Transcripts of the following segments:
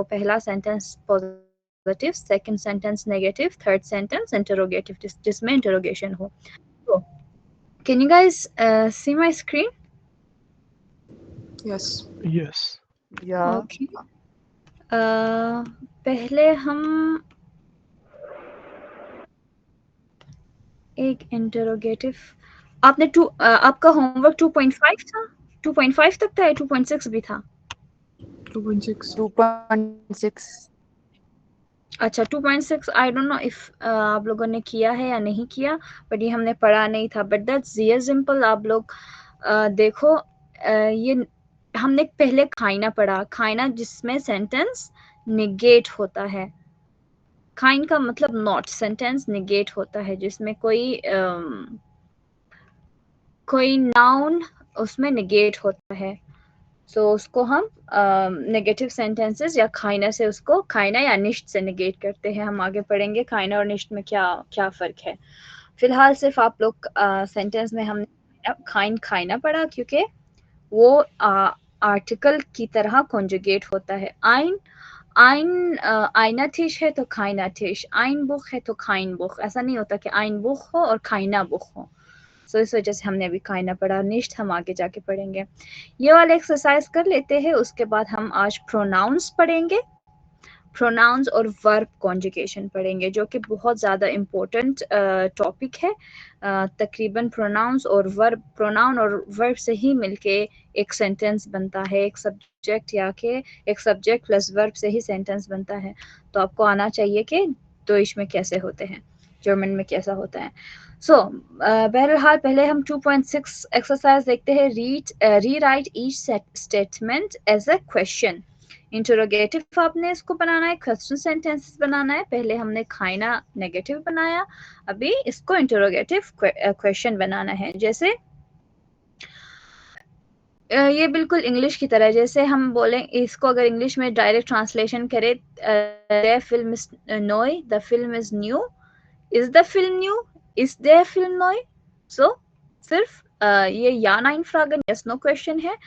पहला sentence positive, second sentence negative, third sentence interrogative जिसमें interrogation हो. So, can you guys see my screen? Yes. Yes. Yeah. Okay. पहले हम एक interrogative. आपका होमवर्क 2.5 था, 2.5 तक था या 2.6 भी था? 2.6. 2.6. अच्छा 2.6. आई डोंट नो इफ आप लोगों ने किया है या नहीं किया, बट ये हमने पढ़ा नहीं था. बट दैट्स ये सिंपल. आप लोग देखो, ये हमने पहले खाइना पढ़ा. खाइना जिसमें सेंटेंस निगेट होता है. खाइन का मतलब नॉट. सेंटेंस निगेट होता है जिसमें कोई नाउन उसमें निगेट होता है. सो उसको हम नेगेटिव सेंटेंसेस या खाइना से, उसको खाइना या निश्ट से निगेट करते हैं. हम आगे पढ़ेंगे खाइना और निश्ट में क्या क्या फ़र्क है. फिलहाल सिर्फ आप लोग सेंटेंस में हमने खाइन खाइना पढ़ा क्योंकि वो आर्टिकल की तरह कॉन्जुगेट होता है. आइन आइन आइना थिश है तो खाइना थिश. आइन बुख है तो खाइन बुख. ऐसा नहीं होता कि आइन बुख हो और खाइना बुख हो. सो इस वजह से हमने अभी खाइना पढ़ा. निश्ट हम आगे जाके पढ़ेंगे. ये वाला एक्सरसाइज कर लेते हैं, उसके बाद हम आज प्रोनाउंस पढ़ेंगे. प्रोनाउंस और वर्ब कॉन्जुगेशन पढ़ेंगे जो कि बहुत ज़्यादा इम्पोर्टेंट टॉपिक है. तकरीबन प्रोनाउंस और वर्ब, प्रोनाउन और वर्ब से ही मिलके एक सेंटेंस बनता है. एक सब्जेक्ट या के एक सब्जेक्ट प्लस वर्ब से ही सेंटेंस बनता है. तो आपको आना चाहिए कि दोइश में कैसे होते हैं, जर्मन में कैसा होता है. सो बहरहाल पहले हम 2.6 एक्सरसाइज देखते हैं. Rewrite each statement as a question. Interrogative आपने इसको बनाना है, क्वेश्चन सेंटेंसेस बनाना है. पहले हमने खाइना नेगेटिव बनाया, अभी इसको इंटरोगेटिव क्वेश्चन बनाना है. जैसे ये बिल्कुल इंग्लिश की तरह. जैसे हम बोलें इसको, अगर इंग्लिश में डायरेक्ट ट्रांसलेशन करें, द फिल्म इज नोई, the film is new, is the film new, is the film नोई. सो सिर्फ ये या नाइन फ्रागन यस नो क्वेश्चन है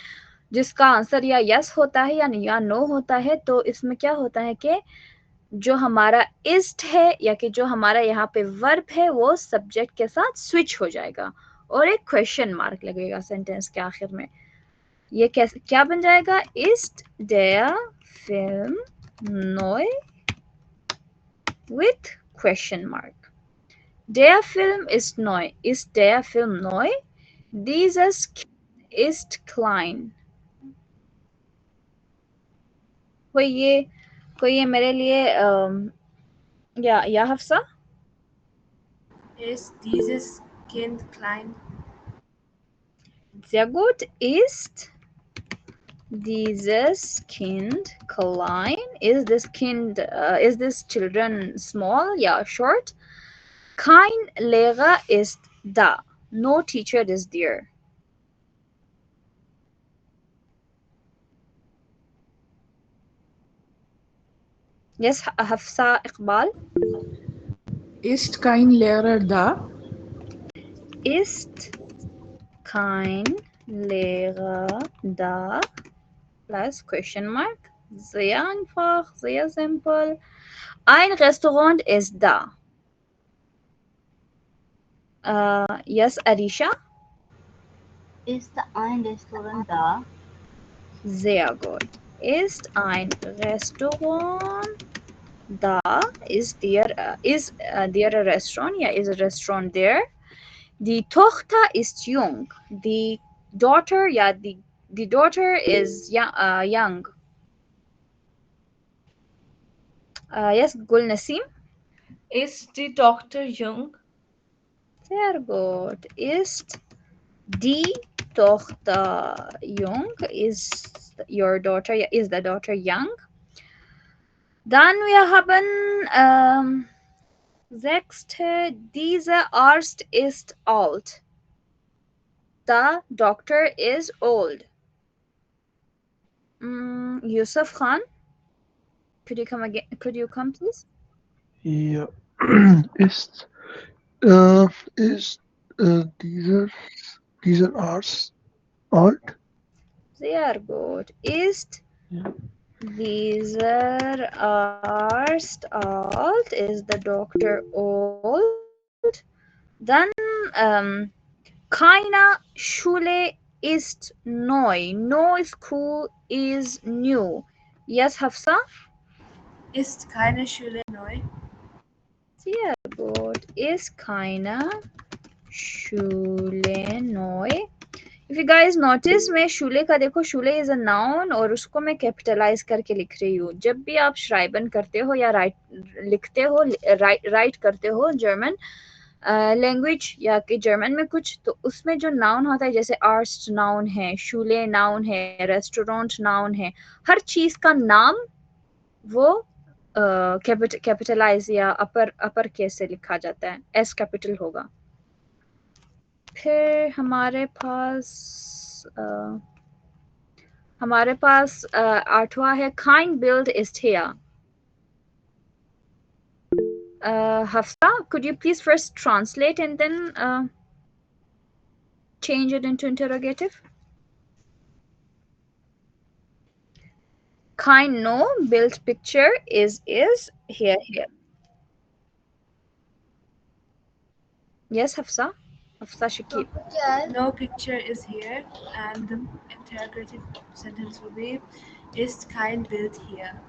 जिसका आंसर या यस होता है या नो होता है. तो इसमें क्या होता है कि जो हमारा इस्ट है या कि जो हमारा यहाँ पे वर्ब है वो सब्जेक्ट के साथ स्विच हो जाएगा और एक क्वेश्चन मार्क लगेगा सेंटेंस के आखिर में. ये कैसे क्या बन जाएगा? इस्ट der फिल्म नोय with question mark. Der Film ist neu. Ist der Film neu? Dieses Kind ist klein. कोई ये मेरे लिए या Hafsa. Ist dieses Kind klein? Sehr gut. Ist dieses Kind klein? Is this children small? Yeah, short. Kein Lehrer ist da. No teacher is there. Yes, Hafsa Iqbal. Ist kein Lehrer da? Ist kein Lehrer da? Plus question mark. Sehr einfach, sehr simpel. Ein Restaurant ist da. Yes, Arisha. Ist ein Restaurant da? Sehr gut. Ist ein Restaurant da? Is there a restaurant? Yeah, is a restaurant there? Die Tochter ist jung. The daughter, yeah, the daughter is young. Yes, Gul Nasim. Ist die Tochter jung? Sehr gut. Ist die Tochter jung? Is your daughter, is the daughter young? Dann wir haben sechste, dieser Arzt ist alt. The doctor is old. Yusuf Khan, could you come again? Could you come, please? Ja. Ist, dieser Arzt alt? Sehr gut. Ist Ja. Dieser Arzt alt. Is the doctor old? Then keine Schule ist neu. No school is new. Yes, Hafsa? Ist keine Schule neu? Sehr gut. Ist keine Schule neu. If you guys notice, मैं शूले का देखो, शूले is a noun और उसको मैं capitalise करके लिख रही हूँ. जब भी आप श्राइबन करते हो या लिखते हो, राइट करते हो जर्मन लैंग्वेज या कि जर्मन में कुछ, तो उसमें जो नाउन होता है, जैसे आर्स्ट नाउन है, शूले नाउन है, रेस्टोरेंट नाउन है, हर चीज का नाम वो कैपिटलाइज या अपर केस से लिखा जाता है, एस कैपिटल होगा. फिर हमारे पास आठवां है, kind build is here. Hafsa, could you please first translate and then change it into interrogative? Kind no, build picture is here. Yes, Hafsa Shakib. No picture is here, and the interrogative sentence will be, ist kein Bild here?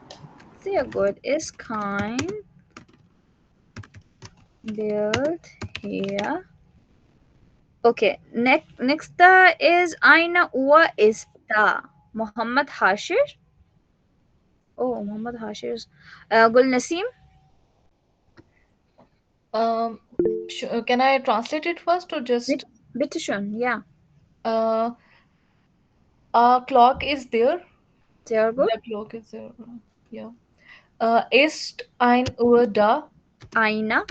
Sehr gut. Is kind build here. Okay, next is eine Uhr ist da. Muhammad Hashir. Oh, Muhammad Hashir. Gul Naseem. Can I translate it first or just? Bitte schön, yeah. A clock is there. Sehr gut. The clock is there. Yeah. Ist ein Uhr da? Eine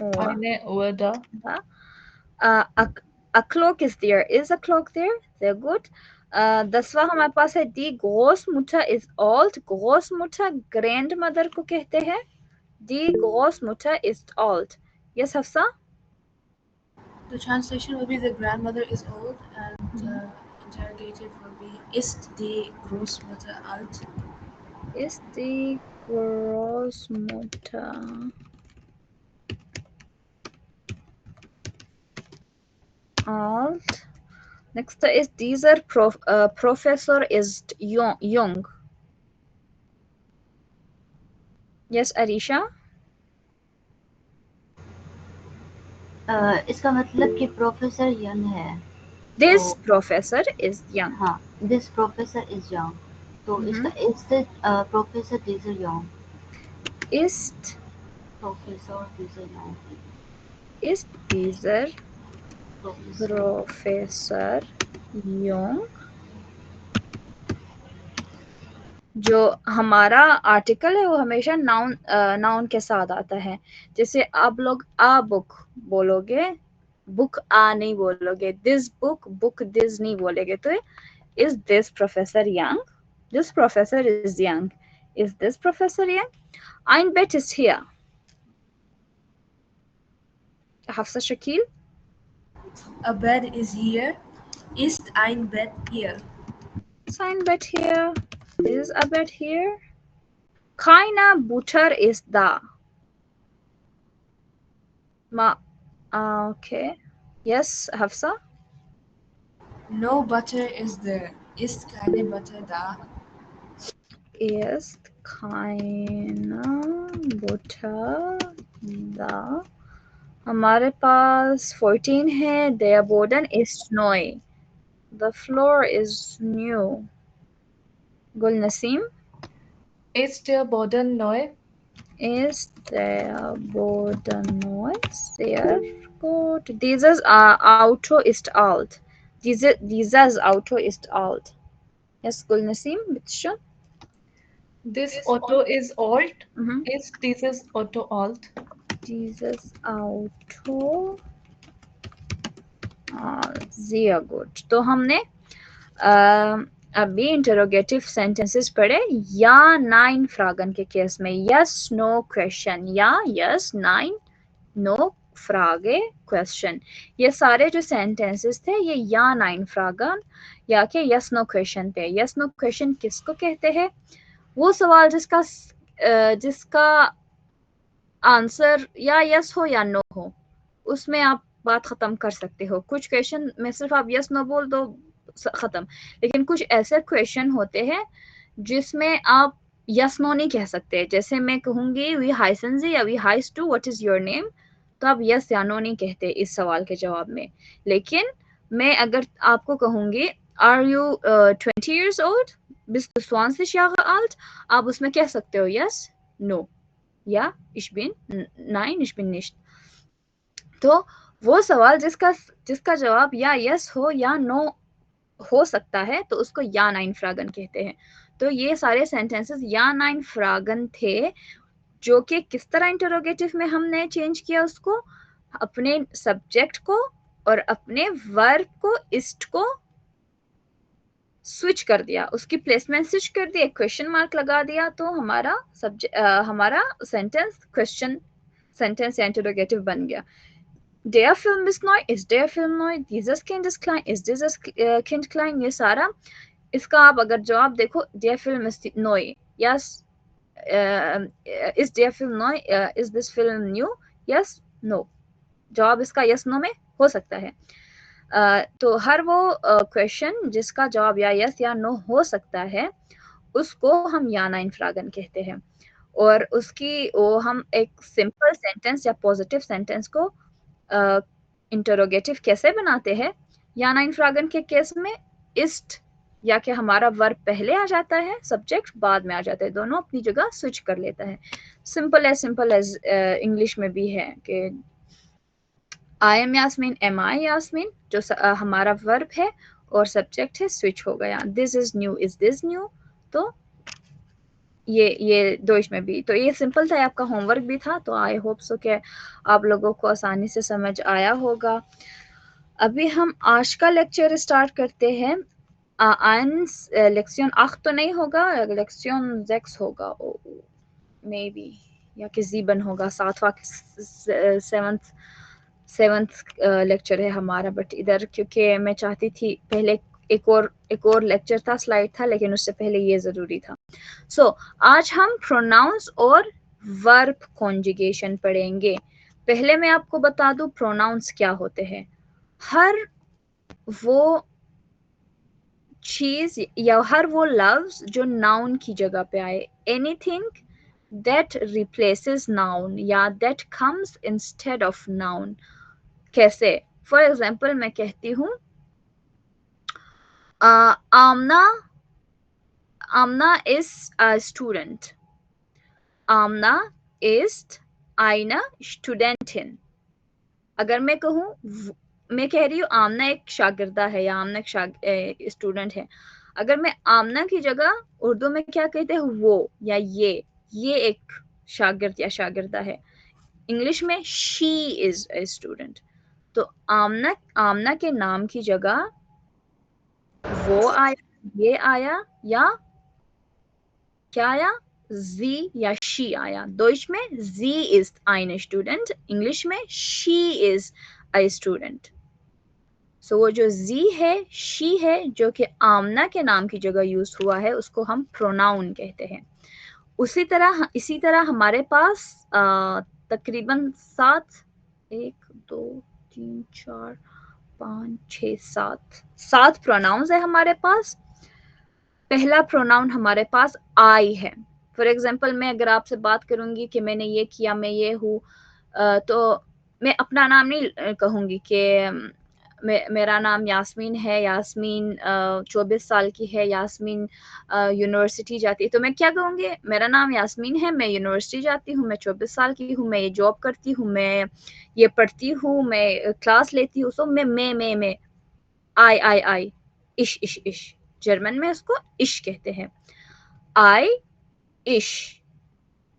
Uhr. Eine Uhr da. A clock is there. Is a clock there? Sehr gut. 10वां हमारे पास है, die Großmutter is old. Großmutter grandmother को कहते हैं. Die Großmutter ist old. Yes, Hafsa? The translation will be, the grandmother is old, and the interrogative will be, ist die Großmutter alt? Ist die Großmutter alt? Next is, dieser Professor ist young. Yes, Arisha? इसका मतलब कि professor young है. This professor is young. हाँ, this professor is young. तो इसका ist Professor dieser young. Ist Professor dieser young. Ist dieser Professor young? जो हमारा article है वो हमेशा नाउन के साथ आता है. जैसे आप लोग आ बुक बोलोगे, बुक आ नहीं बोलोगे. दिस बुक दिस नहीं बोलेगे. तो is this professor young? This professor is young. Is this professor young? Ein Bett is here. Hafsa Shakil? A bed is here. Ist ein Bett here? Is ein Bett here? Is a bed here? Keine Butter ist da. Okay. Yes, Hafsa? No butter is there. Ist keine Butter da? Ist keine Butter da. हमारे पास 14 है. Der Boden ist neu. The floor is new. Gul Naseem? Ist der Boden neu? Ist der Boden neu? Sehr gut. Dieses Auto ist alt. Dieses Auto ist alt. Yes, Gul Naseem, bitte schön. This auto is old. Ist dieses Auto alt? Dieses Auto sehr gut. तो हमने अभी interrogative sentences पढ़े या nine फ्रागन के case में. Yes no question, या yes nine no फ्रागे question. ये सारे जो सेंटेंसेस थे ये या नाइन फ्रागन या के यस नो क्वेश्चन थे. यस नो क्वेश्चन किसको कहते हैं? वो सवाल जिसका आंसर या यस हो या नो हो, उसमें आप बात खत्म कर सकते हो। कुछ क्वेश्चन में सिर्फ आप यस नो बोल दो, खत्म। लेकिन कुछ ऐसे क्वेश्चन होते हैं जिसमें आप यस नो नहीं कह सकते। जैसे मैं कहूंगी वी हाई संजी या वी हाई टू, व्हाट इज योर नेम, तो आप यस या नो नहीं कहते इस सवाल के जवाब में। लेकिन मैं अगर आपको कहूंगी are you 20 years old, bist du 20 Jahre alt, आप उसमें कह सकते हो यस नो या ich bin, nein ich bin nicht। तो वो सवाल जिसका जवाब या यस हो या नो हो सकता है, तो उसको या नाइन फ्रागन कहते हैं। तो ये सारे सेंटेंसेस या नाइन फ्रागन थे, जो कि किस तरह इंटरोगेटिव में हमने चेंज किया उसको, अपने सब्जेक्ट को और अपने वर्ब को, इस्ट को स्विच कर दिया, उसकी प्लेसमेंट स्विच कर दी, एक क्वेश्चन मार्क लगा दिया, तो हमारा सेंटेंस क्वेश्चन सेंटेंस या इंटरोगेटिव बन गया। Der Film ist neu, ist der Film neu, dieses Kind ist klein, ist dieses Kind klein, ये सारा इसका आप अगर जवाब देखो, der Film ist neu, yes, is der Film neu, is this film new, yes, no, जवाब इसका yes no में हो सकता है। तो हर वो क्वेश्चन जिसका जवाब या यस या नो हो सकता है, उसको हम या नाइन फ्रागन कहते हैं। और उसकी वो हम एक सिंपल सेंटेंस या पॉजिटिव सेंटेंस को इंटरोगेटिव कैसे बनाते हैं, या नाइन फ्रागन के केस में इस्ट या कि हमारा वर्ब पहले आ जाता है, सब्जेक्ट बाद में आ जाता है, दोनों अपनी जगह स्विच कर लेता है। सिंपल एज इंग्लिश में भी है कि आई एम यास्मीन, एम आई यास्मीन, जो हमारा वर्ब है और सब्जेक्ट है, स्विच हो गया। This is new, is this new, तो ये दो इसमें भी। तो ये सिंपल था, आपका होमवर्क भी था, तो आई होप सो कि आप लोगों को आसानी से समझ आया होगा। अभी हम आज का लेक्चर स्टार्ट करते हैं। लेक्शन 8 तो नहीं होगा, लेक्शन 6 होगा मे बी, या कि जीबन होगा, 7वां 7th लेक्चर है हमारा। बट इधर क्योंकि मैं चाहती थी पहले एक और लेक्चर था, स्लाइड था, लेकिन उससे पहले ये जरूरी था। सो आज हम प्रोनाउंस और वर्ब कॉन्जुगेशन पढ़ेंगे। पहले मैं आपको बता दूं प्रोनाउंस क्या होते हैं। हर वो चीज या हर वो लफ्ज जो नाउन की जगह पे आए, एनीथिंग दैट रिप्लेसेस नाउन या that comes instead of noun. कैसे? फॉर एग्जाम्पल मैं कहती हूँ Amna is a student, Amna ist eine Studentin। अगर मैं कहूँ, मैं कह रही हूँ आमना एक शागिर्दा है या आमना एक स्टूडेंट है, अगर मैं आमना की जगह उर्दू में क्या कहते हैं, वो या ये एक शागिर्द या शागिर्दा है। इंग्लिश में शी इज ए स्टूडेंट। तो आमना के नाम की जगह वो आया, ये आया, या क्या आया, sie या she आया। Deutsch में sie ist eine Student, English में she is a student। So वो जो sie है, she है, जो कि आमना के नाम की जगह यूज हुआ है, उसको हम प्रोनाउन कहते हैं। इसी तरह हमारे पास तकरीबन 7 1 2 3 4 5 6 7 प्रोनाउंस है हमारे पास। पहला प्रोनाउन हमारे पास आई है। फॉर एग्जाम्पल मैं अगर आपसे बात करूंगी कि मैंने ये किया, मैं ये हूँ, तो मैं अपना नाम नहीं कहूंगी कि मेरा नाम यास्मीन है, यास्मीन 24 साल की है, यास्मीन यूनिवर्सिटी जाती है। तो मैं क्या कहूंगी, मेरा नाम यास्मीन है, मैं यूनिवर्सिटी जाती हूँ, मैं 24 साल की हूँ, मैं ये जॉब करती हूँ, मैं ये पढ़ती हूँ, मैं क्लास लेती हूँ। सो मैं आई इश इश इश, जर्मन में उसको इश कहते हैं। आई इश,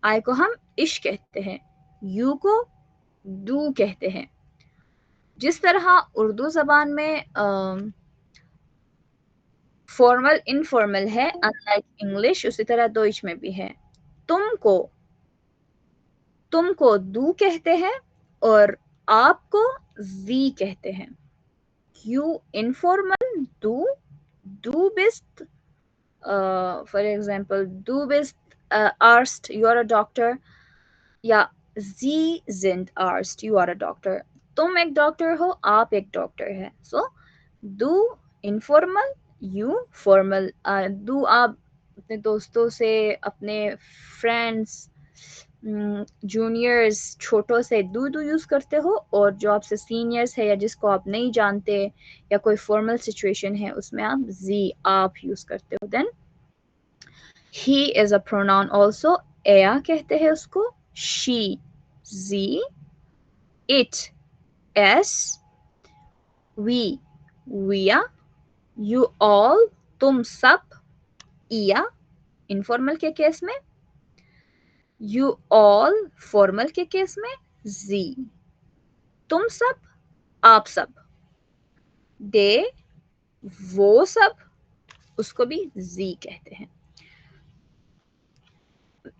आई को हम इश कहते हैं, यू को डू कहते हैं। जिस तरह उर्दू जबान में फॉर्मल इनफॉर्मल है अनलाइक इंग्लिश, उसी तरह डोइच में भी है। तुमको दू कहते हैं और आपको जी कहते हैं। यू इनफॉर्मल, दू Bisht for example, du bist Arzt, you are a doctor, या Sie sind Arzt, you are a doctor. तुम एक डॉक्टर हो, आप एक डॉक्टर है. So do informal, you formal. do आप अपने दोस्तों से, अपने फ्रेंड्स, जूनियर्स, छोटों से do यूज करते हो, और जो आपसे सीनियर्स है या जिसको आप नहीं जानते या कोई फॉर्मल सिचुएशन है उसमें आप जी, आप यूज करते हो. Then he is a pronoun also. er कहते हैं उसको, she, sie, it, es, we, wir, you all, तुम सब, ihr, इनफॉर्मल के केस में, you all, फॉर्मल के केस में, sie, तुम सब, आप सब, they, वो सब, उसको भी जी कहते हैं.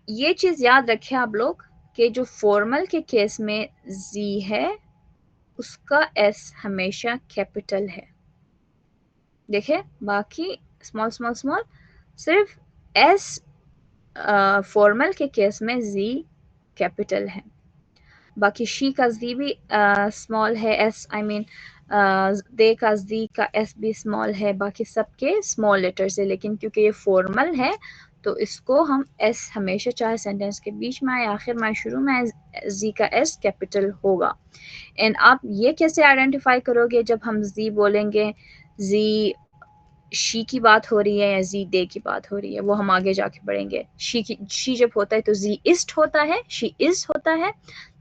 ये चीज याद रखें आप लोग कि जो फॉर्मल के केस में जी है उसका एस हमेशा कैपिटल है. देखे, बाकी स्मॉल स्मॉल स्मॉल, सिर्फ एस फॉर्मल के केस में जी कैपिटल है. बाकी शी का जी भी स्मॉल है, एस आई मीन दे का जी का एस भी स्मॉल है, बाकी सबके स्मॉल लेटर से. लेकिन क्योंकि ये फॉर्मल है तो इसको हम एस हमेशा, चाहे सेंटेंस के बीच में आए, आखिर में आए, शुरू में आए, जी का एस कैपिटल होगा. एंड आप ये कैसे आइडेंटिफाई करोगे जब हम जी बोलेंगे, जी शी की बात हो रही है या जी दे की बात हो रही है, वो हम आगे जाके पढ़ेंगे. शी जब होता है तो जी इस्ट होता है, शी इज होता है.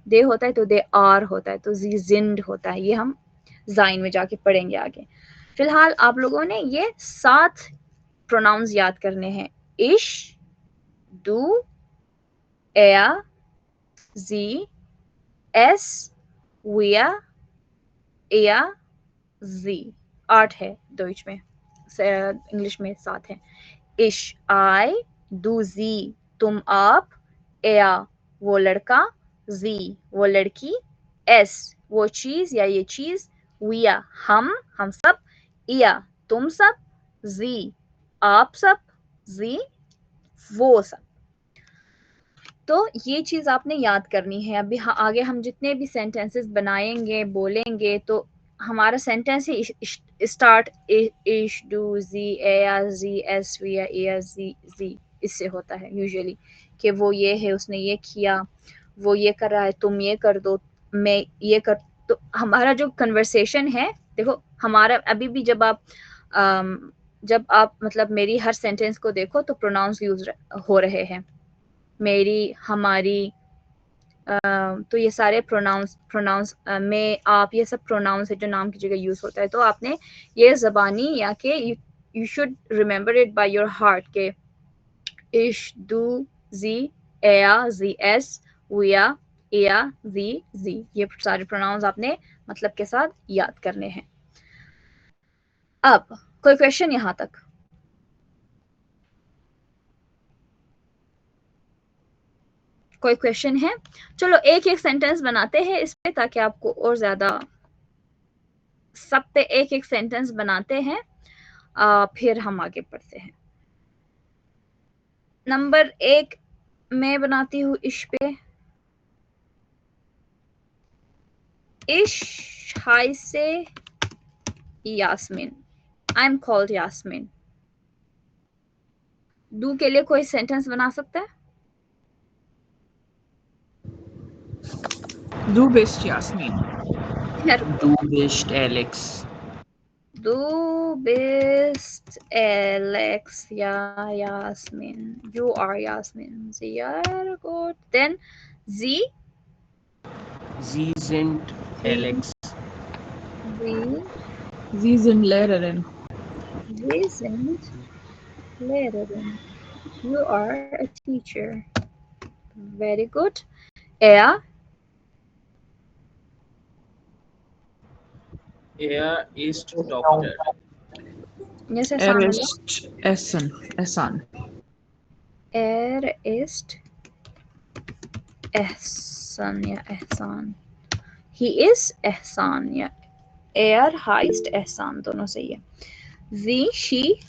दे होता है तो दे आर होता है, तो जी जिंड होता है. ये हम जाइन में जाके पढ़ेंगे आगे. फिलहाल आप लोगों ने ये 7 प्रोनाउंस याद करने हैं. इश, du, er, sie, es, wir, er, sie. 8 है डॉइच में, इंग्लिश में 7 है. इश, आई, du, sie, तुम आप, er, वो लड़का, sie, वो लड़की, es, वो चीज या ये चीज, wir, हम सब, ihr, तुम सब, sie, आप सब, sie, वो सब. तो ये चीज आपने याद करनी है. अभी आगे हम जितने भी सेंटेंसेस बनाएंगे, बोलेंगे, तो हमारा सेंटेंस ही स्टार्ट इश, डू, जी, एया, जी, एस, वी, एया, जी, जी इससे होता है यूजुअली, कि वो ये है, उसने ये किया, वो ये कर रहा है, तुम ये कर दो, मैं ये कर. तो हमारा जो कन्वर्सेशन है, देखो हमारा अभी भी जब आप मतलब मेरी हर सेंटेंस को देखो तो प्रोनाउंस यूज हो रहे हैं, मेरी, हमारी, तो ये सारे प्रोनाउंस में, आप, ये सब प्रोनाउंस है जो नाम की जगह यूज होता है. तो आपने ये ज़बानी या के you should remember it by your heart के इश, डू, जी, एया, जी, एस, विया, एया, जी, ये सारे प्रोनाउंस आपने मतलब के साथ याद करने हैं. अब कोई क्वेश्चन यहाँ तक? कोई क्वेश्चन है? चलो एक एक सेंटेंस बनाते हैं इस पे, ताकि आपको और ज्यादा, सब पे एक एक सेंटेंस बनाते हैं, फिर हम आगे बढ़ते हैं. नंबर 1 मैं बनाती हूँ इश पे. इश heiße Yasmin, I am called Yasmin. डू के लिए कोई सेंटेंस बना सकता है? Du bist Jasmin. Du bist Alex. Du bist Alex. Ja, Jasmin. You are Jasmin. Sehr gut. Then Sie. Sie sind Alex. Sie sind Lehrerin. Sie sind Lehrerin. You are a teacher. Very good. Er. Er ist Doktor. Yes, ist Ehsan. Er ist Ehsan, ja, Ehsan. He is Ehsan, ja. Er heißt Ehsan, दोनों सही है. Sie, she.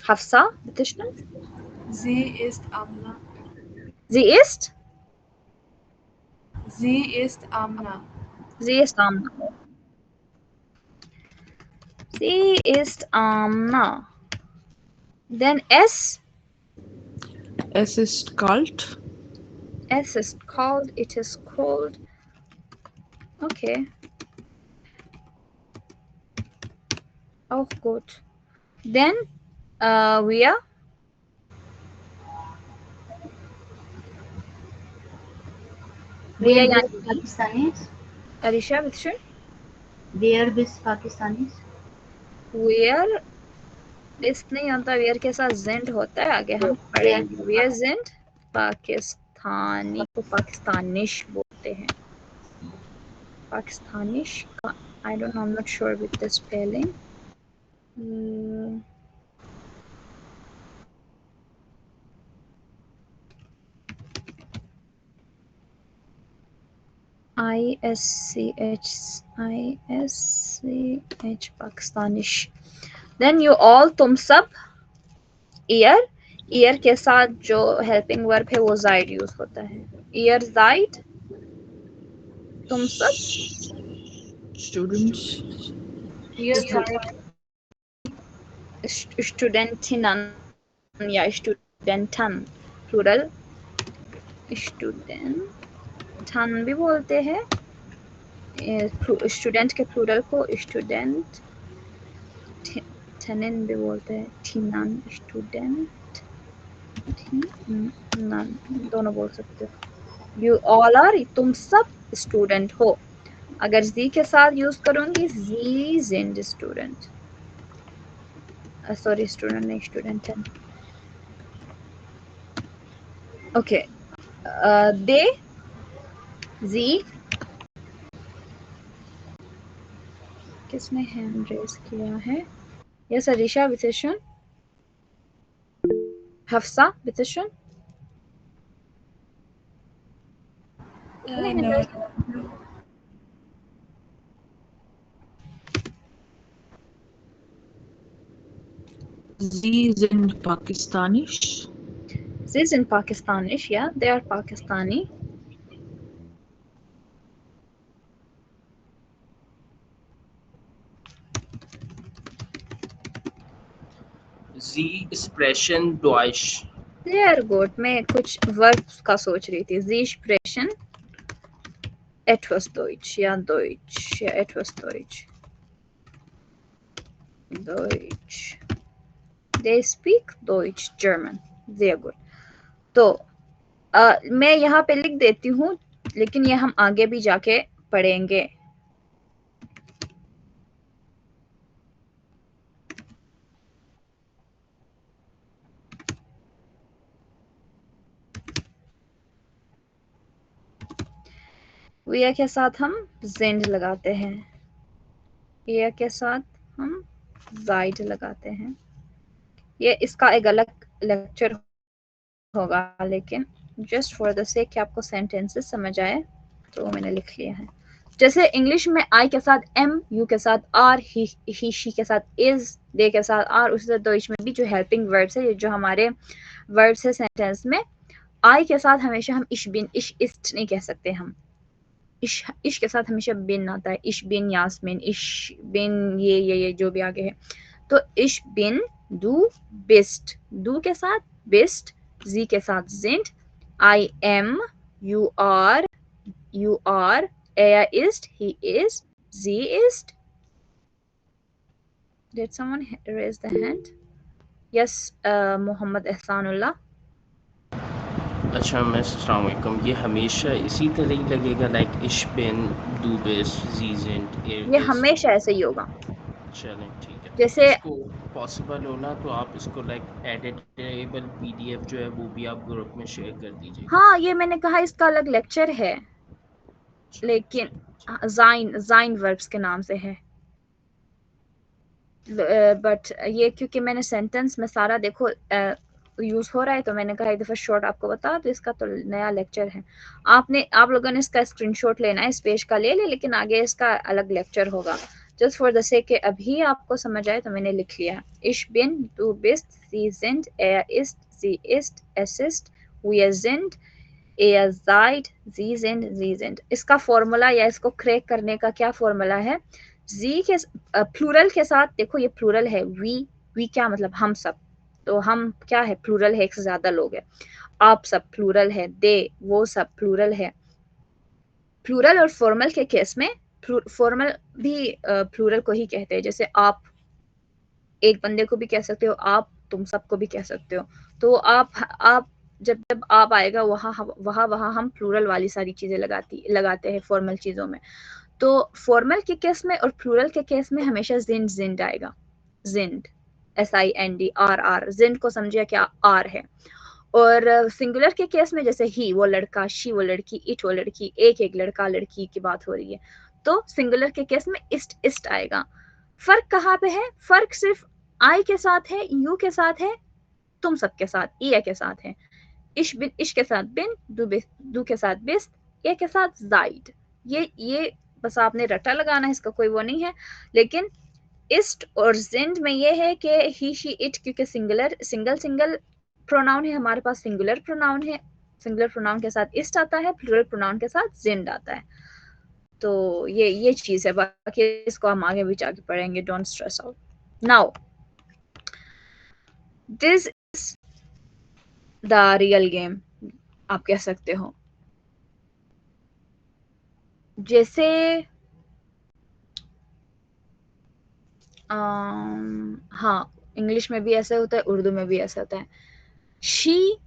Hafsa, bitteschön. Sie ist Amna. Sie ist? Sie ist Amna. Sie ist Amna. Sie ist Amna. Then S. Es ist kalt. S is cold. It is cold. Okay. Auch gut. Then wir. Where Wir bist Pakistanis? Arisha, bitteschön. Where bist Pakistanis? Where ist नहीं होता, where के साथ gen होता है, आगे हम पढ़ेंगे. Where gen Pakistani को पाकिस्तानिश बोलते हैं. पाकिस्तानिश का I don't know, I am not sure with the spelling. ISCH पाकिस्तानिश. Then you all, तुम सब. ईयर के साथ जो हेल्पिंग वर्ब है वो जाइड यूज होता है. ईयर जाइड. तुम सब. Students. स्टूडेंटिनन या स्टूडेंटन प्लूरल. स्टूडेंटन भी बोलते हैं. स्टूडेंट के प्लूरल को स्टूडेंट ठनन भी बोलते हैं. ठिनन स्टूडेंट नन दोनों बोल सकते हो. यू ऑल आर, तुम सब स्टूडेंट हो. अगर जी के साथ यूज करूंगी, जी जिंड स्टूडेंट. सॉरी, स्टूडेंट नहीं, स्टूडेंट है. ओके. दे, जी. किसने हैंड रेज किया है? Yes Arisha, bitteschön. Hafsa, bitteschön. No. Sie sind Pakistanisch. Sie sind Pakistanisch, yeah, they are Pakistani. Sie sprechen Deutsch. Very good. मैं कुछ verbs का सोच रही थी. Sie sprechen etwas Deutsch या Deutsch या etwas Deutsch. Deutsch. They speak Deutsch, German. Very good. तो मैं यहाँ पे लिख देती हूँ, लेकिन ये हम आगे भी जाके पढ़ेंगे. वीया के साथ हम जेंड लगाते हैं. वीया के साथ हम जाइड लगाते हैं. ये इसका एक अलग लेक्चर होगा, लेकिन जस्ट फॉर द सेक कि आपको सेंटेंसेस समझ आए तो मैंने लिख लिया है. जैसे इंग्लिश में आई के साथ एम, यू के साथ आर, ही शी के साथ इज, दे के साथ आर, उसी तरह डॉइच में भी जो हेल्पिंग वर्ड्स है, ये जो हमारे वर्ड्स है सेंटेंस में, आई के साथ हमेशा हम इश बिन, इश इस्ट नहीं कह सकते. हम इश के साथ हमेशा बिन आता है. इश बिन यास्मिन, इश बिन ये जो भी आगे है. तो इश बिन दू बिस्ट, दू के साथ बिस्ट, जी के साथ जिंड, I am, you are, er ist, he is, sie ist. Did someone raise the hand? Yes, Muhammad Ehsanullah. अच्छा, मैं अस्सलाम वालेकुम. ये हमेशा इसी तरह ही लगेगा, लाइक इश बिन दू बिस्ट जी जिंड. ये हमेशा ऐसे ही होगा. चलें, ठीक है. जैसे इसको पॉसिबल हो ना तो आप इसको लाइक एडिटेबल पीडीएफ जो है वो भी आप ग्रुप में शेयर कर दीजिए. हाँ, ये मैंने कहा इसका अलग लेक्चर है, लेकिन जाइन वर्ब्स के नाम से है. बट ये क्योंकि मैंने सेंटेंस में सारा देखो यूज हो रहा है, तो मैंने कहा एक दफा शॉर्ट आपको बता दो. इसका तो नया लेक्चर है. आप लोगों ने इसका स्क्रीनशॉट लेना है, इस पेज का ले, लेकिन आगे इसका अलग लेक्चर होगा. जस्ट फॉर द सेक के अभी आपको समझ आए तो मैंने लिख लिया। इश बिन, du bist, sie sind, ist, sie ist, es ist, wir sind, ihr seid, sie sind। इसका फॉर्मूला या इसको क्रैक करने का क्या फॉर्मूला है? जी के प्लूरल के साथ, देखो ये प्लूरल है, वी क्या मतलब हम सब, तो हम क्या है, प्लूरल है, एक से ज्यादा लोग है। आप सब प्लूरल है, दे वो सब प्लूरल है। प्लूरल और फॉर्मल के केस में, फॉर्मल भी प्लूरल को ही कहते हैं, जैसे आप एक बंदे को भी कह सकते हो, आप तुम सबको भी कह सकते हो। तो आप जब आप आएगा वहाँ हम प्लूरल वाली सारी चीजें लगाते हैं फॉर्मल चीजों में। तो फॉर्मल के केस में और प्लूरल के केस में हमेशा जिंड आएगा, जिंड, SIND, जिंड को समझिए क्या आर है। और सिंगुलर के केस में जैसे ही वो लड़का, शी वो लड़की, इट वो लड़की, एक लड़का लड़की की बात हो रही है, तो सिंगुलर के केस में इस्ट आएगा। फर्क कहाँ पे है? फर्क सिर्फ आई के साथ है, यू के साथ है, तुम सब के साथ, ई के साथ है। इश बिन, इश के साथ बिन, दू के साथ बिस्त, ए के साथ जाइड। ये बस आपने रटा लगाना है, इसका कोई वो नहीं है। लेकिन इस्ट और जिंड में ये है कि ही शी इट, क्योंकि सिंगल प्रोनाउन है हमारे पास, सिंगुलर प्रोनाउन है, सिंगुलर प्रोनाउन के साथ इस्ट आता है, प्लूरल प्रोनाउन के साथ जिंड आता है। तो ये चीज है, बाकी इसको हम आगे भी जाके पढ़ेंगे, don't stress out. Now this is the real game आप कह सकते हो। जैसे हाँ, इंग्लिश में भी ऐसे होता है, उर्दू में भी ऐसा होता है। She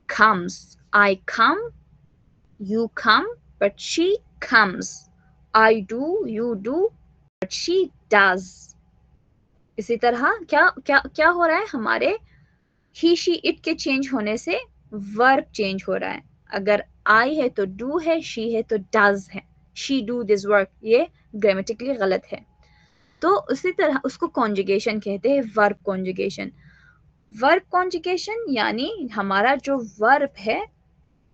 comes, I come, you come, but she comes, I do, you do, but she does। इसी तरह क्या हो रहा है, हमारे ही शी इट के चेंज होने से वर्ब चेंज हो रहा है। अगर आई है तो डू है, शी है तो डज है, शी डू दिस वर्क, ये ग्रामेटिकली गलत है। तो उसी तरह उसको कॉन्जुगेशन कहते हैं, वर्ब कॉन्जुगेशन। वर्ब कॉन्जुगेशन यानी हमारा जो वर्ब है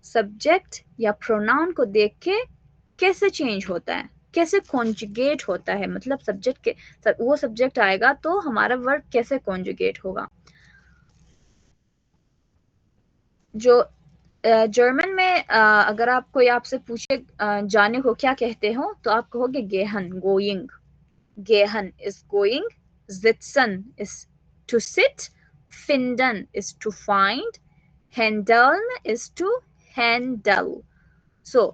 सब्जेक्ट या प्रोनाउन को देख के कैसे चेंज होता है, कैसे कॉन्जुगेट होता है, मतलब सब्जेक्ट के वो सब्जेक्ट आएगा तो हमारा वर्ब कैसे कॉन्जुगेट होगा। जो जर्मन में अगर आप कोई आपसे पूछे जाने को क्या कहते हो, तो आप कहोगे गेहन, going. Gehen is going, sitzen is to sit, finden is to find, handeln is to handle। So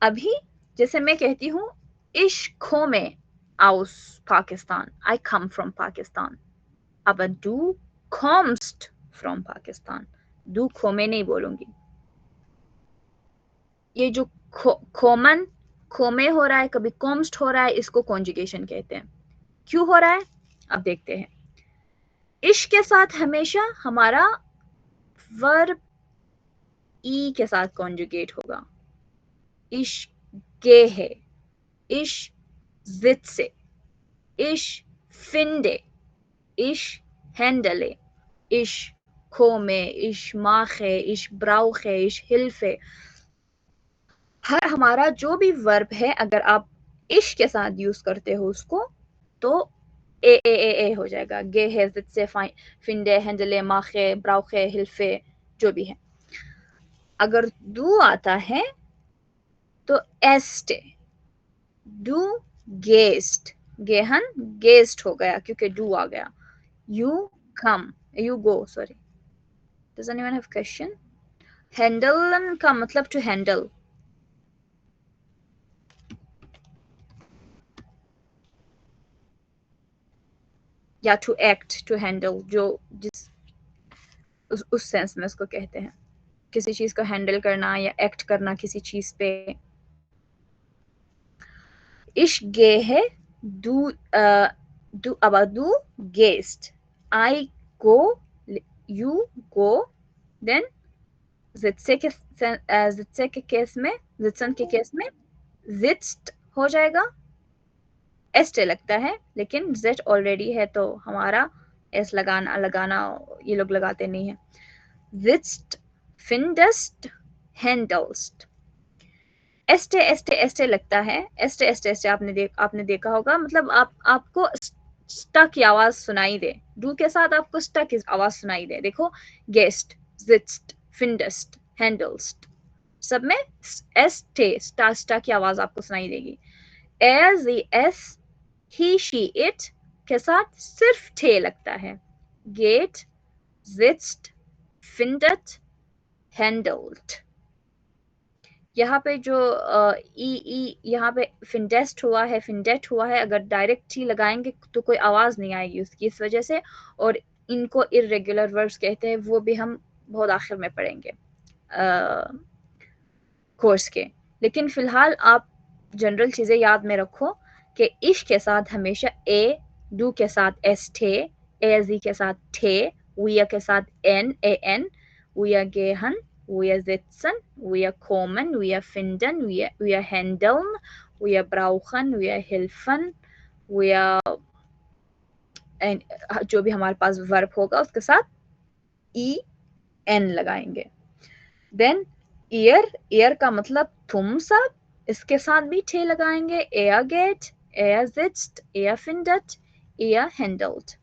अभी जैसे मैं कहती हूँ, ich komme aus Pakistan, I come from Pakistan, aber du kommst from Pakistan, du komme नहीं बोलूंगी। ये जो common, कोमे हो रहा है, कभी कोम्स्ट हो रहा है, इसको कॉन्जुगेशन कहते हैं। क्यों हो रहा है अब देखते हैं। इश के साथ हमेशा हमारा वर्ब ई के साथ कॉन्जुगेट होगा। इश गे है, इश जित्से, इश फिंडे, इश हैंडले, इश खोमे, इश माखे, इश ब्राउखे, इश हिल्फे। हर हमारा जो भी वर्ब है अगर आप इश के साथ यूज करते हो उसको, तो ए हो जाएगा। गे है, जित्से, फिंडे, हैंडले, माखे, ब्राउखे, हिल्फे, जो भी है। अगर दू आता है तो एस्टे, डू गेस्ट, गेहन गेस्ट हो गया क्योंकि डू आ गया। You come, you go, sorry, does anyone have question? हैंडलन का मतलब टू हैंडल, या टू एक्ट, टू हैंडल, जो जिस उस सेंस में उसको कहते हैं, किसी चीज को हैंडल करना या एक्ट करना किसी चीज पे। इश गे है, do aber du gehst, I go, you go, then sitze के केस में, sitzen के केस में sitzt हो जाएगा। एस्ट लगता है लेकिन जेट ऑलरेडी है तो हमारा एस लगाना ये लोग लगाते नहीं है। Sitzt, findest, handelst। एस्टे एस्टे एस्टे लगता है, एस्टे एस्टे एस्टे आपने देखा होगा, मतलब आपको स्टक की आवाज सुनाई दे, डू के साथ आपको स्टक की आवाज सुनाई दे। देखो गेस्ट, जिट्स्ट, फिंडस्ट, हैंडल्स्ट, सब में एस टे स्टा की आवाज आपको सुनाई देगी। एज एस, ही शी इट के साथ सिर्फ टे लगता है। गेट, जिट्स्ट, फिंडट, हैंडल्ड। यहाँ पे जो ई यहाँ पे फिंडेस्ट हुआ है, फिंडेट हुआ है, अगर डायरेक्ट ही लगाएंगे तो कोई आवाज नहीं आएगी उसकी, इस वजह से। और इनको इर्रेगुलर वर्ब्स कहते हैं, वो भी हम बहुत आखिर में पढ़ेंगे कोर्स के। लेकिन फिलहाल आप जनरल चीजें याद में रखो कि इश के साथ हमेशा ए, डू के साथ एस थे, एजी के साथ थे, विया के साथ एन, ए एन, विया गेहन, wir sitzen, wir kommen, wir finden, wir handeln, wir brauchen, wir helfen, wir जो भी हमारे पास वर्ब होगा उसके साथ ई एन लगाएंगे। देन ईयर, ईयर का मतलब तुम सब, इसके साथ भी थे लगाएंगे। एयर गेट, एयर जिट्स्ट, एयर फिंडट, एयर हैंडल्ड।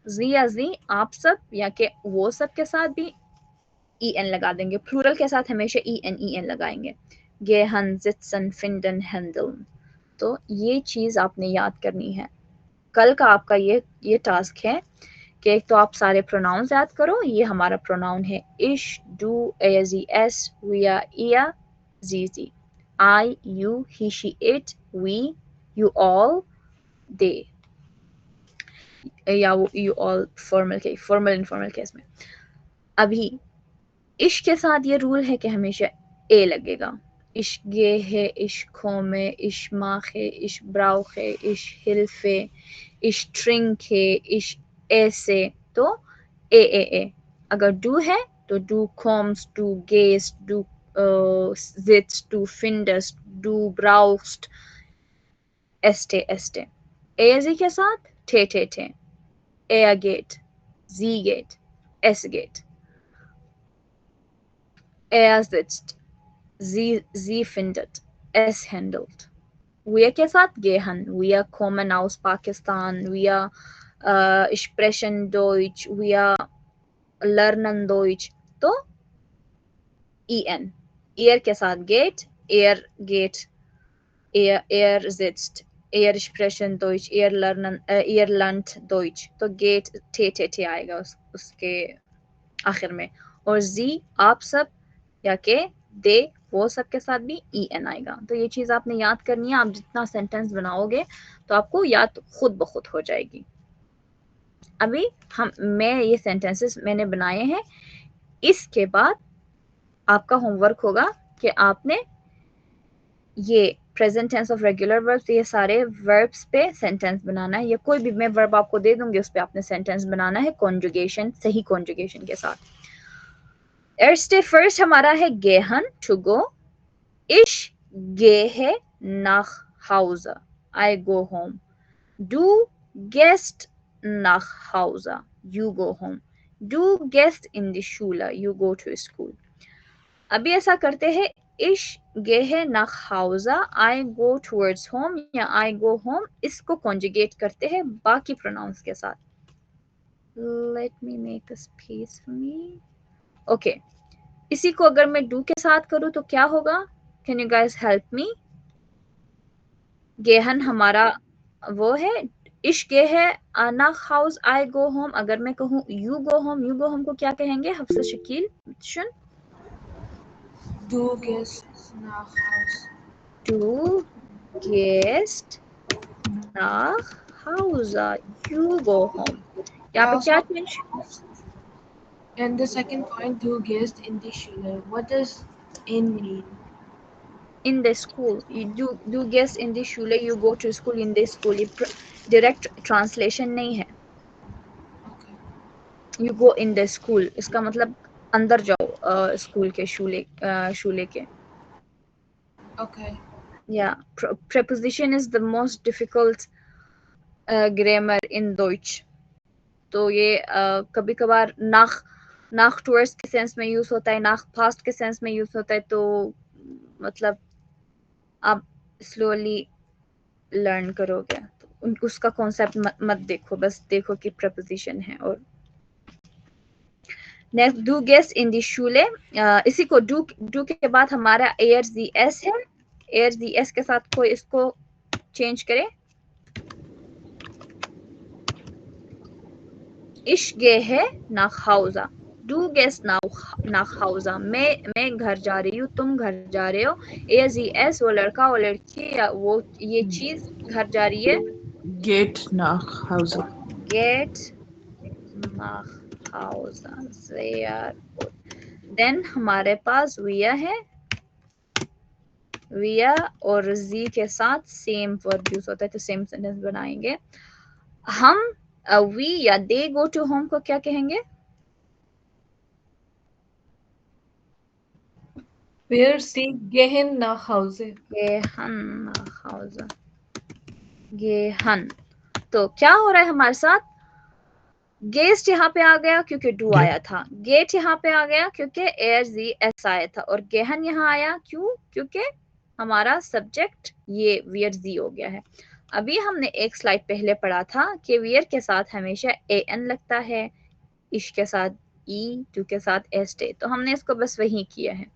जी आप सब, या के वो सब के साथ भी ई एन लगा देंगे। प्लूरल के साथ हमेशा ई एन लगाएंगे। गेहन, जिट्सन, फिंडन, हैंडल्न। तो ये चीज आपने याद करनी है। कल का आपका ये टास्क है कि एक तो आप सारे प्रोनाउंस याद करो। ये हमारा प्रोनाउन है इश, डू, एजी, एस, विया, इया, जी, I, you, he, she, it, we, you all, they, या you all formal informal case में। अभी इश के साथ ये रूल है कि हमेशा ए लगेगा। इश गे है, इश खोमे, इश माखे, इश ब्राउखे, इश हिल्फे, इश ट्रिंक है, इश ऐसे, तो ए। अगर डू है तो डू कॉम्स, डू गेस्ट, डू जिट्स, डू फिंडस्ट, डू ब्राउस्ट, एस्टे। एजी के साथ थे, एयर गेट, जी गेट, एस गेट, er sitzt, sie findet, es handelt. Wir के साथ gehen, wir kommen aus Pakistan, wir sprechen Deutsch, wir lernen Deutsch. तो en. Er के साथ geht, er geht, er sitzt, er sprechen Deutsch, er lernt Deutsch. तो geht थे आएगा उसके आखिर में। और जी आप सब, या के दे वो सब के साथ भी ई एन आएगा। तो ये चीज आपने याद करनी है। आप जितना सेंटेंस बनाओगे तो आपको याद खुद ब खुद हो जाएगी। अभी मैं ये सेंटेंसेस मैंने बनाए हैं। इसके बाद आपका होमवर्क होगा कि आपने ये present tense of regular verbs, ये सारे वर्ब्स पे सेंटेंस बनाना है। या कोई भी मैं वर्ब आपको दे दूंगी उस पे आपने सेंटेंस बनाना है कॉन्जुगेशन, सही कॉन्जुगेशन के साथ। Erste first हमारा है gehen, to go. Ich gehe nach Hause. I go home. Du gehst nach Hause. You go home. Du gehst in die Schule. You go to school. अभी ऐसा करते हैं, Ich gehe nach Hause. I go towards home या I go home. इसको conjugate करते हैं बाकी pronouns के साथ. Let me make a space for me. Okay. इसी को अगर मैं डू के साथ करूं तो क्या होगा? Can you guys help me? गेहन हमारा वो है, इश गे है, nach हाउस, आई गो होम। अगर मैं कहूं यू गो होम को क्या कहेंगे? हफ्सा शकील सुन। Du gehst nach Haus. Du gehst nach Hause. You go home. यहाँ पे क्या change? And the second point, du gehst in die Schule. What does in mean? In the school. You do gehst in the Schule. You go to school in the school. Direct translation नहीं है. Okay. You go in the school. इसका मतलब अंदर जाओ school के, शूले के. Okay. Yeah. Preposition is the most difficult grammar in Deutsch. तो ये कभी कभार nach towards के सेंस में यूज होता है, nach past के सेंस में यूज होता है। तो मतलब आप स्लोली लर्न करोगे। तो उसका कॉन्सेप्ट मत देखो, बस देखो कि प्रपोजिशन है। और नेक्स्ट डू गेस इन दी शूले, इसी को डू के बाद हमारा एयर जी एस है। एयर जी एस के साथ कोई इसको चेंज करे। इश गे है नाखाउजा, डू गेस नाखाउजा, मैं घर जा रही हूँ, तुम घर जा रहे हो। एयर जी एस वो लड़का वो लड़की या वो ये चीज घर जा रही है। Geht nach Hause. गेट नाखाउजा, sehr gut। देन हमारे पास विया है। विया और जी के साथ सेम वर्ब यूज होता है, तो सेम सेंटेंस बनाएंगे हम। वी या दे गो टू होम को क्या कहेंगे? Wir sie gehen nach Hause. गेहन नाखाउजा, गेहन। तो क्या हो रहा है हमारे साथ? गेस्ट यहाँ पे आ गया क्योंकि डू आया था। गेट यहाँ पे आ गया क्योंकि एयर जी एस आया था। और गेहन यहाँ आया क्यों? क्योंकि हमारा सब्जेक्ट ये वियर जी हो गया है। अभी हमने एक स्लाइड पहले पढ़ा था कि वियर के साथ हमेशा ए एन लगता है, इश के साथ ई, टू के साथ एस टे। तो हमने इसको बस वही किया है,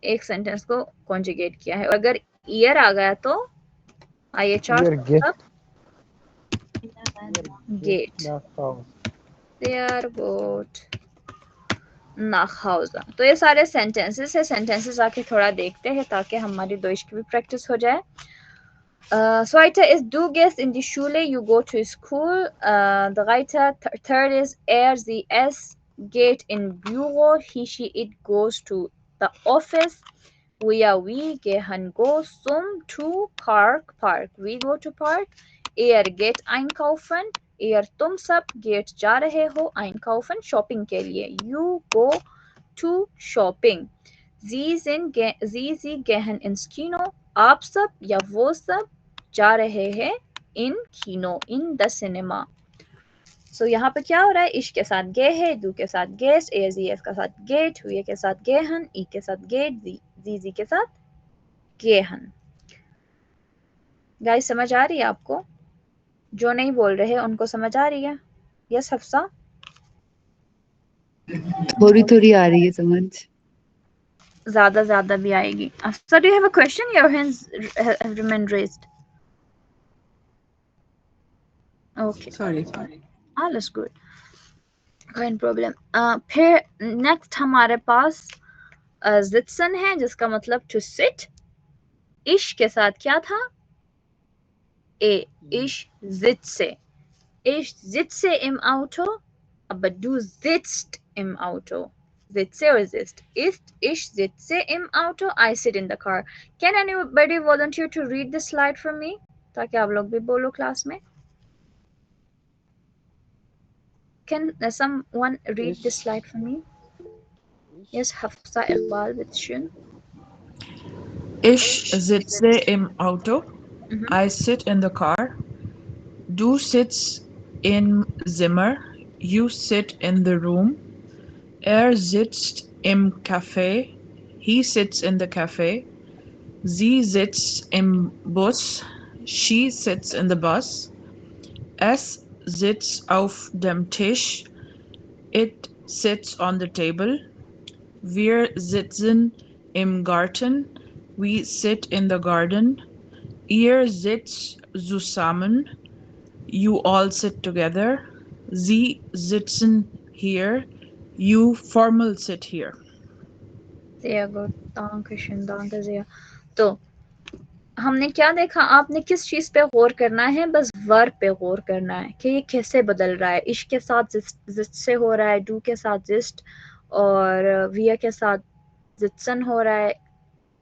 एक सेंटेंस को कॉन्जुगेट किया है। अगर ईयर आ गया तो आई एच आर गेट, देयर गोट नाखाउजा। तो ये सारे सेंटेंसेस है। सेंटेंसेस आके थोड़ा देखते हैं ताकि हमारी दोइश की भी प्रैक्टिस हो जाए। Zweiter ist du gehst in die Schule, you go to school. Third is er, sie, es geht in Büro, he, she, it goes to the office. We gehen go to park, we go to park. Geht einkaufen, तुम सब geht जा रहे हो einkaufen shopping के लिए, you go to shopping. Sie gehen ins Kino, आप सब या वो सब जा रहे हैं इन कीनो, इन द सिनेमा। सो यहाँ पे क्या हो रहा है? इश के साथ गे है, दू के साथ गेस्ट, ए जी एस के साथ गेट, हुए के साथ गेहन, ई के साथ गेट, जी के साथ गेहन। गाइस समझ आ रही है आपको? जो नहीं बोल रहे उनको समझ आ रही है? यस हफ्सा? थोड़ी थोड़ी आ रही है समझ। ज्यादा भी आएगी। Hafsa, do you have a question? Your hands have remained raised. Okay, Sorry. alles good, कोई प्रॉब्लम। फिर नेक्स्ट हमारे पास जित्सन है जिसका मतलब टू सिट। इश के साथ क्या था? ए, इश sitze, ich sitze im Auto, aber du sitzt im Auto. Sitze or sitzt? Ich sitze im Auto, I sit in the car. Can anybody volunteer to read this slide for me? ताकि आप लोग भी बोलो class में। Can someone read this slide for me? Yes, Hafsa Iqbal, bitteschön. Ich sitze im Auto. I sit in the car. Du sitzt im Zimmer. You sit in the room. Er sitzt im Café. He sits in the cafe. Sie sitzt im Bus. She sits in the bus. Es sitzt auf dem Tisch. It sits on the table. Wir sitzen im Garten. We sit in the garden. Ihr sitzt zusammen. You all sit together. Sie sitzen here. You formal sit here. Sehr gut, danke schön, danke sehr. तो हमने क्या देखा? आपने किस चीज पे गौर करना है? बस वर्ब पे गौर करना है कि ये कैसे बदल रहा है। इश के साथ जिस्ट से हो रहा है, डू के साथ जिस्ट, और विया के साथ जिट्सन हो रहा है,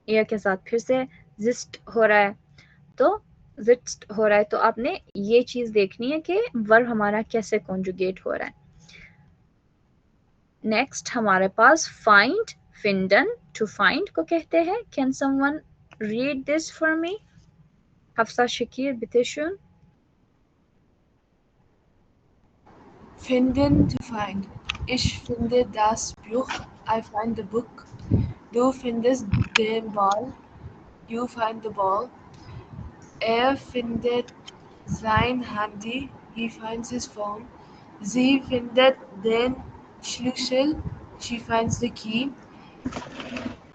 या के साथ फिर से जिस्ट हो रहा है, तो जिस्ट हो रहा है। तो आपने ये चीज देखनी है कि वर्ब हमारा कैसे कॉन्जुगेट हो रहा है। नेक्स्ट हमारे पास फाइंड, फिंडन, टू फाइंड को कहते हैं। Can someone read this for me? Hafsa Shakir, bitte schön. Finden, to find. Ich finde das Buch. I find the book. Du findest den Ball. you find the ball. Er findet sein Handy, he finds his phone. Sie findet den Schlüssel, she finds the key.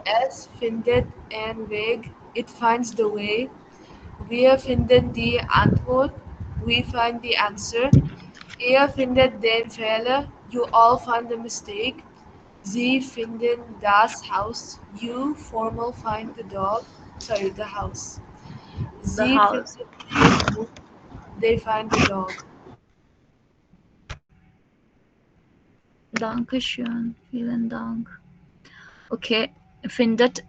Es findet einen Weg, it finds the way. Wir finden die Antwort, we find the answer. Ihr findet den Fehler, you all find the mistake. Sie finden das Haus, you formal find the house. The Sie house. finden den Hund, they find the dog. Dankeschön. Vielen Dank. Okay. Findet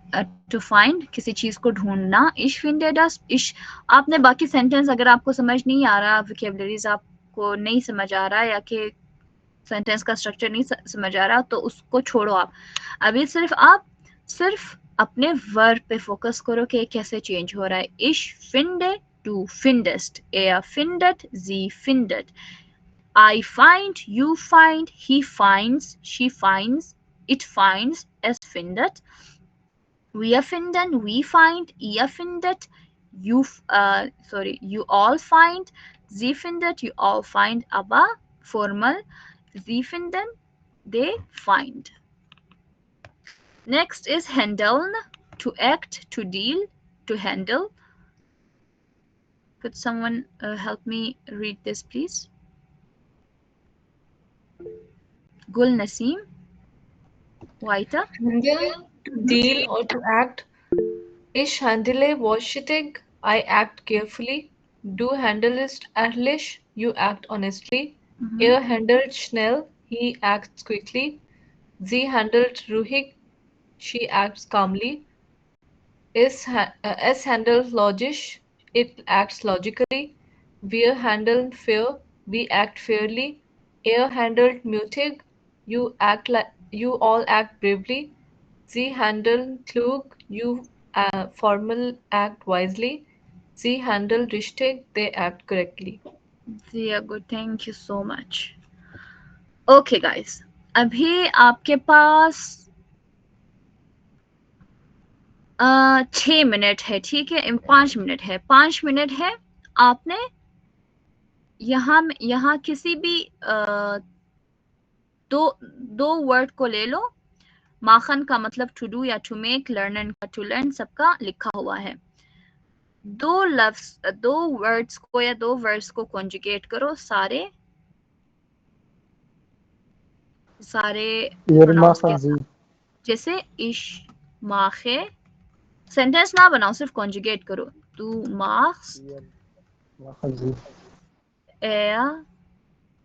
to find, किसी चीज को ढूंढना. Ich finde das. Ich, आपने बाकी sentence अगर आपको समझ नहीं आ रहा, वोकैबुलरीज आपको नहीं समझ आ रहा, या कि सेंटेंस का स्ट्रक्चर नहीं समझ आ रहा, तो उसको छोड़ो आप. अभी सिर्फ अपने वर्ब पे फोकस करो कि कैसे चेंज हो रहा है. Ich finde, du findest, er findet, sie findet. I find, you find, he finds, she finds, it finds, es findet. Wir finden, we find, ihr findet, you all find, sie findet, you all find, aber formal, sie finden, they find. Next is handeln, to act, to deal, to handle. Could someone help me read this, please? Gul Naseem. Weiter. Handle, to deal or to act. Ich handle vorsichtig, I act carefully. Du handelst ehrlich, you act honestly. Er handelt schnell, he acts quickly. Sie handelt ruhig, she acts calmly. Es handelt logisch, it acts logically. Wir handeln fair, we act fairly. Er handelt mutig, you all act bravely. Sie handeln klug, you formal act wisely. Sie handle richtig, they act correctly. Sehr good, thank you so much. Okay guys, अभी आपके पास 6 minute है, ठीक है. 5 minute है, 5 minute है. आपने यहाँ किसी भी दो वर्ड को ले लो. माखन का मतलब टू डू या टू मेक, लर्नन का टू लर्न, सबका लिखा हुआ है. दो वर्ड्स को या दो वर्ड्स को कॉन्जुगेट करो. सारे प्रोनाउंस के साथ. जैसे इश माखे. सेंटेंस ना बनाओ, सिर्फ कॉन्जुगेट करो. तू machst,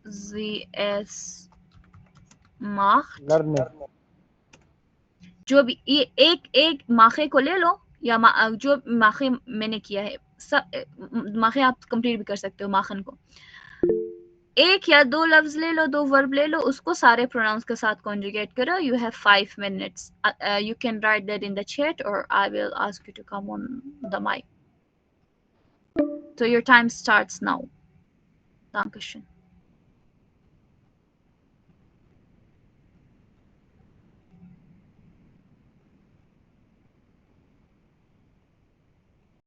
sie es macht. जो भी ये एक माखे को ले लो, या जो माखे मैंने किया है, सब माखे आप कंप्लीट भी कर सकते हो. माखन को एक या दो लफ्ज ले लो, दो वर्ब ले लो, उसको सारे प्रोनाउंस के साथ कॉन्जुगेट करो. You have 5 minutes. You can write that in the chat or I will ask you to come on the mic. So your time starts now. Dankeschön.